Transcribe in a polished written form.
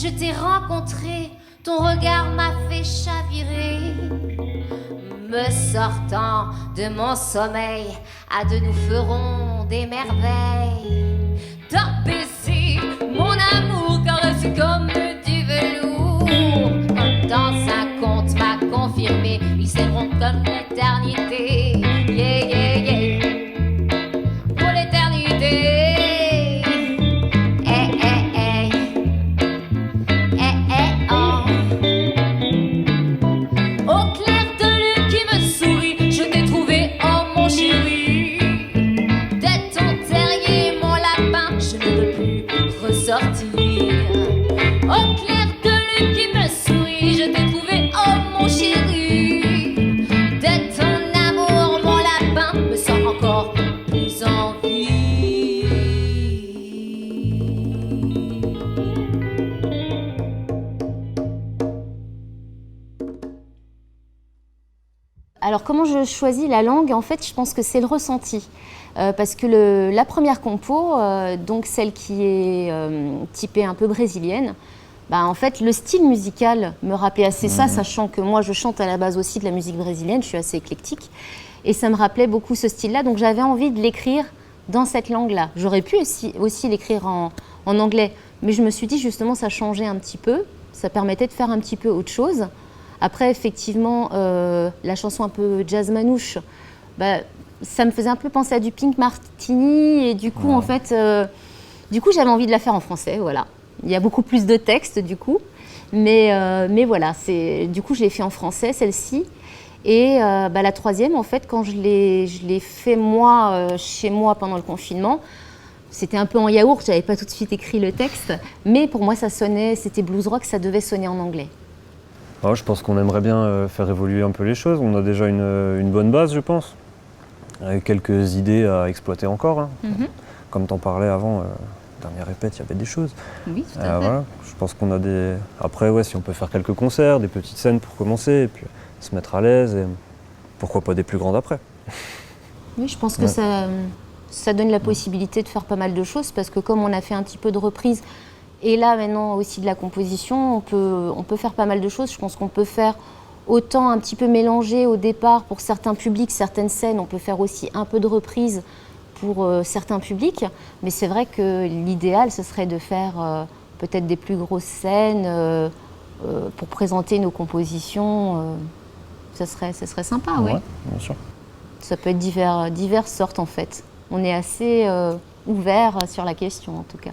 je t'ai rencontré, ton regard m'a fait chavirer. Me sortant de mon sommeil, à deux nous ferons des merveilles. D'un baiser, mon amour caresse comme du velours. Comme dans un conte m'a confirmé, ils s'aimeront comme l'éternité. Yeah, yeah, yeah. Pour l'éternité. Eh, eh, eh. Eh, eh, oh. Au clair de lune qui me sourit, je t'ai trouvé, oh mon chéri. De ton terrier, mon lapin, je ne veux plus ressortir. Au clair de lune qui me sourit, je t'ai trouvé, oh mon chéri. De ton amour, mon lapin, me sent encore plus en vie. Alors comment je choisis la langue? En fait, je pense que c'est le ressenti. Parce que la première compo, donc celle qui est typée un peu brésilienne, bah, en fait, le style musical me rappelait assez ça, sachant que moi, je chante à la base aussi de la musique brésilienne, je suis assez éclectique. Et ça me rappelait beaucoup ce style-là, donc j'avais envie de l'écrire dans cette langue-là. J'aurais pu aussi l'écrire en anglais, mais je me suis dit justement, ça changeait un petit peu, ça permettait de faire un petit peu autre chose. Après, effectivement, la chanson un peu jazz manouche, bah, ça me faisait un peu penser à du Pink Martini, et du coup, en fait, j'avais envie de la faire en français, voilà. Il y a beaucoup plus de textes, du coup, mais voilà, du coup, je l'ai fait en français, celle-ci. Et bah, la troisième, en fait, quand je l'ai fait moi, chez moi pendant le confinement, c'était un peu en yaourt, j'avais pas tout de suite écrit le texte, mais pour moi, ça sonnait, c'était blues rock, ça devait sonner en anglais. Alors, je pense qu'on aimerait bien faire évoluer un peu les choses. On a déjà une bonne base, je pense, avec quelques idées à exploiter encore. Hein. Comme tu en parlais avant, dernière répète, il y avait des choses. Oui, tout à fait. Voilà. Je pense qu'on a des... Après, ouais, si on peut faire quelques concerts, des petites scènes pour commencer, et puis se mettre à l'aise, et pourquoi pas des plus grandes après. Oui, je pense que ça donne la possibilité de faire pas mal de choses, parce que comme on a fait un petit peu de reprises, et là maintenant aussi de la composition, on peut faire pas mal de choses. Je pense qu'on peut faire autant un petit peu mélanger au départ pour certains publics, certaines scènes, on peut faire aussi un peu de reprises pour certains publics, mais c'est vrai que l'idéal ce serait de faire peut-être des plus grosses scènes pour présenter nos compositions. Ça serait sympa, oui. Ouais, bien sûr. Ça peut être diverses sortes en fait. On est assez ouvert sur la question en tout cas.